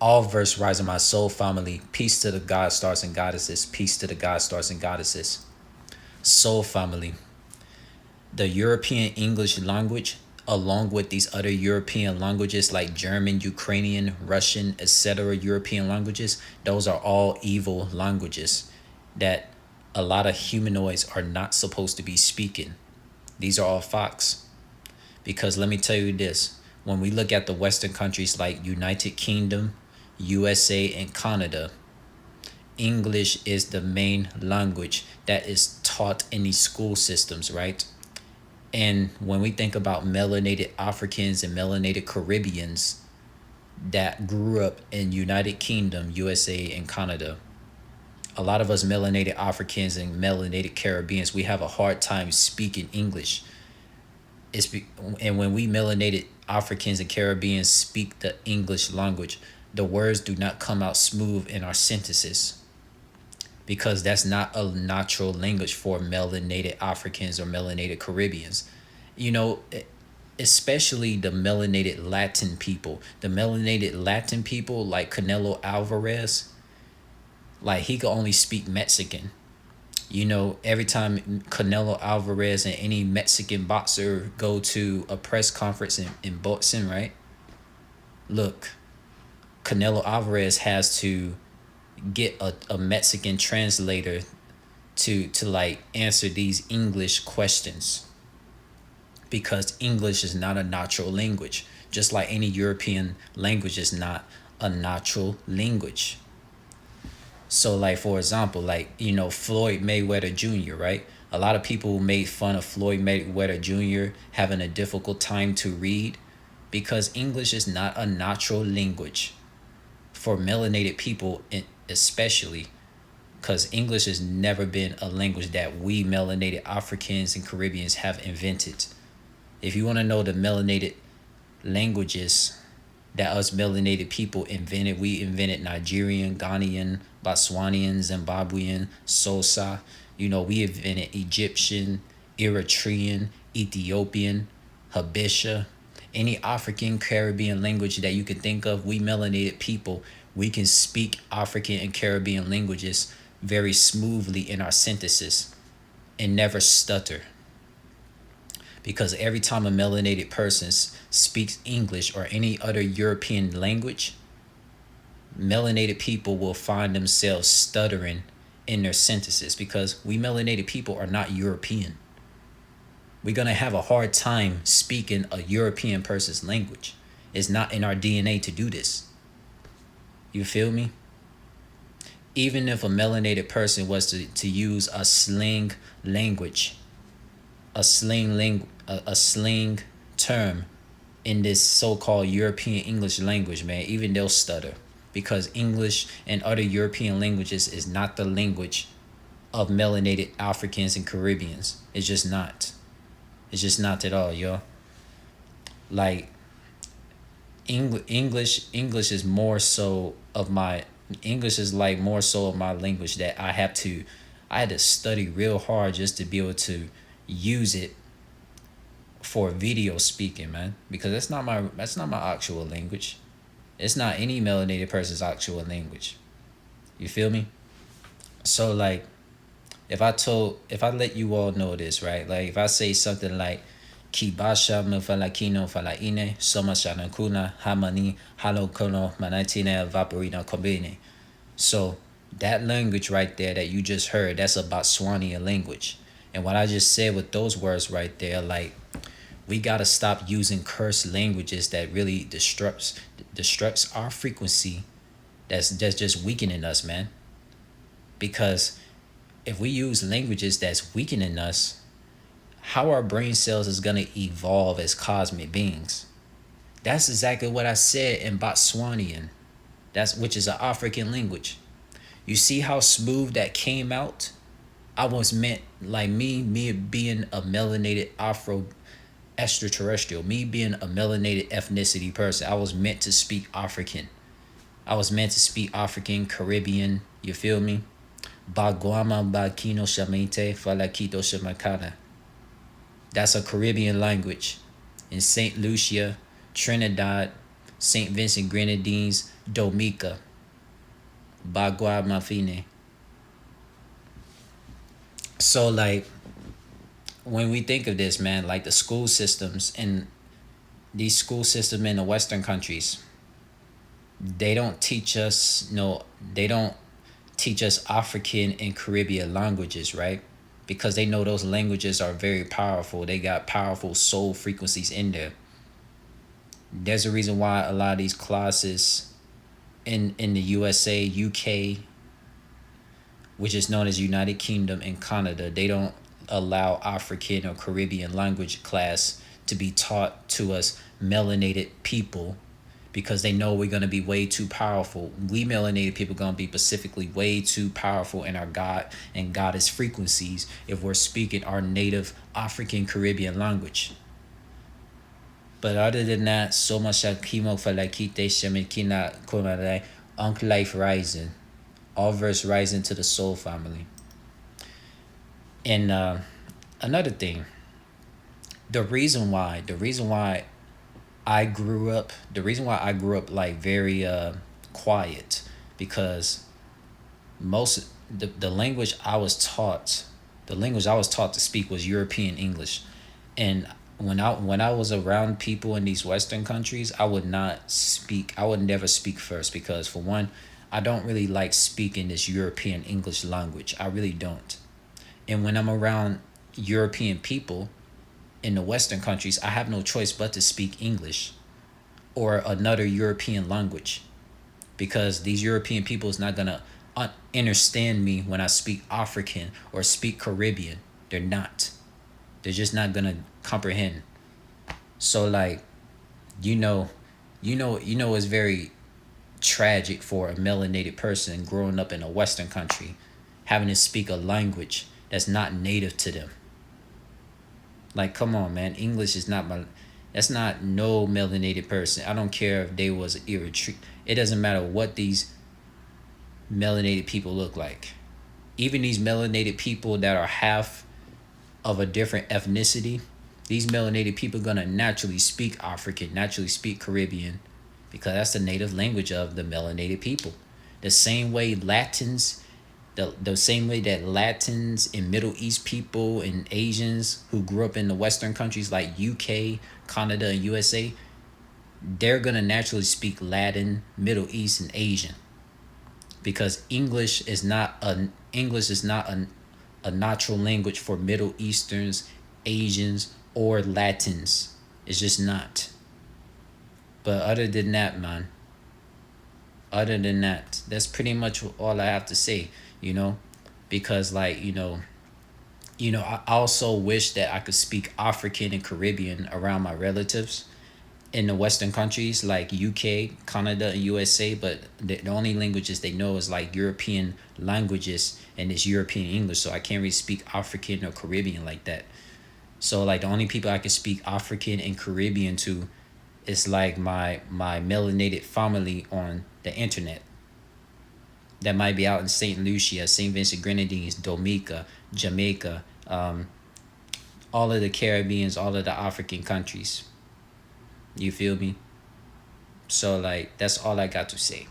All verse rise in my soul family. Peace to the God stars and goddesses. Peace to the God stars and goddesses. Soul family. The European English language, along with these other European languages like German, Ukrainian, Russian, etc., European languages, those are all evil languages that a lot of humanoids are not supposed to be speaking. These are all facts. Because let me tell you this, when we look at the Western countries like United Kingdom, USA, and Canada, English is the main language that is taught in these school systems, right? And when we think about melanated Africans and melanated Caribbeans that grew up in United Kingdom, USA, and Canada, a lot of us melanated Africans and melanated Caribbeans, we have a hard time speaking English. And when we melanated Africans and Caribbeans speak the English language, the words do not come out smooth in our sentences because that's not a natural language for melanated Africans or melanated Caribbeans. You know, especially the melanated Latin people. The melanated Latin people like Canelo Alvarez, like he could only speak Mexican. You know, every time Canelo Alvarez and any Mexican boxer go to a press conference in boxing, right? Look, Canelo Alvarez has to get a Mexican translator to like answer these English questions because English is not a natural language, just like any European language is not a natural language. So like for example, like Floyd Mayweather Jr., right? A lot of people made fun of Floyd Mayweather Jr. having a difficult time to read because English is not a natural language for melanated people, especially because English has never been a language that we melanated Africans and Caribbeans have invented. If you want to know the melanated languages that us melanated people invented, we invented Nigerian, Ghanaian, Botswanian, Zimbabwean, Xhosa. We invented Egyptian, Eritrean, Ethiopian, Habesha, any African Caribbean language that you can think of. We melanated people, we can speak African and Caribbean languages very smoothly in our sentences and never stutter. Because every time a melanated person speaks English or any other European language, melanated people will find themselves stuttering in their sentences because we melanated people are not European. We're going to have a hard time speaking a European person's language. It's not in our DNA to do this. You feel me? Even if a melanated person was to use a slang language, a slang term in this so-called European English language, man, even they'll stutter because English and other European languages is not the language of melanated Africans and Caribbeans. It's just not. It's just not at all, yo. Like English is more so of my English is like more so of my language that I had to study real hard just to be able to use it for video speaking, man, because that's not my actual language. It's not any melanated person's actual language. You feel me? So like if I let you all know this, right? Like if I say something like Kibasha mufalakino falaine soma shanakuna hamani halokono manatine vaporina kombine. So that language right there that you just heard, that's a Botswanian language. And what I just said with those words right there, like we gotta stop using cursed languages that really destructs our frequency. That's just weakening us, man. Because if we use languages that's weakening us, how our brain cells is gonna evolve as cosmic beings? That's exactly what I said in Botswanian. Which is an African language. You see how smooth that came out? I was meant like me being a melanated Afro extraterrestrial, me being a melanated ethnicity person. I was meant to speak African. I was meant to speak African, Caribbean. You feel me? Baguama Bakino Shamete Falakito Shamakana. That's a Caribbean language. In St. Lucia, Trinidad, St. Vincent Grenadines, Dominica, Bagua Mafine. So like when we think of this, man, like the school systems and these school system in the Western countries, they don't teach us no, they don't teach us African and Caribbean languages, right? Because they know those languages are very powerful. They got powerful soul frequencies in there. There's a reason why a lot of these classes in the USA, UK, which is known as United Kingdom and Canada, they don't allow African or Caribbean language class to be taught to us melanated people because they know we're going to be way too powerful. We melanated people are going to be specifically way too powerful in our God and goddess frequencies if we're speaking our native African Caribbean language. But other than that, so much chemo for like kite shemikina kumare Uncle Life Rising. All verse rising to the soul family. And another thing, the reason why the reason why I grew up like very quiet, because most the language I was taught, to speak was European English. And when I was around people in these Western countries, I would never speak first, because for one, I don't really like speaking this European English language. I really don't. And when I'm around European people in the Western countries, I have no choice but to speak English or another European language, because these European people is not gonna understand me when I speak African or speak Caribbean. They're not. They're just not gonna comprehend. So like, it's very tragic for a melanated person growing up in a Western country, having to speak a language that's not native to them. Like, come on, man. English is not my. That's not no melanated person. I don't care if they was Eritrea. It doesn't matter what these melanated people look like. Even these melanated people that are half of a different ethnicity, these melanated people are gonna naturally speak African, naturally speak Caribbean, because that's the native language of the melanated people. The same way Latins, the same way that Latins and Middle East people and Asians who grew up in the Western countries like UK, Canada, and USA, they're gonna naturally speak Latin, Middle East, and Asian, because English is not a natural language for Middle Easterns, Asians, or Latins. It's just not. But other than that, man, that's pretty much all I have to say, because like, I also wish that I could speak African and Caribbean around my relatives in the Western countries like UK, Canada, and USA, but the only languages they know is like European languages and it's European English, so I can't really speak African or Caribbean like that. So like the only people I can speak African and Caribbean to is like my melanated family on the internet that might be out in St. Lucia, St. Vincent Grenadines, Dominica, Jamaica, all of the Caribbeans, all of the African countries. You feel me? So like that's all I got to say.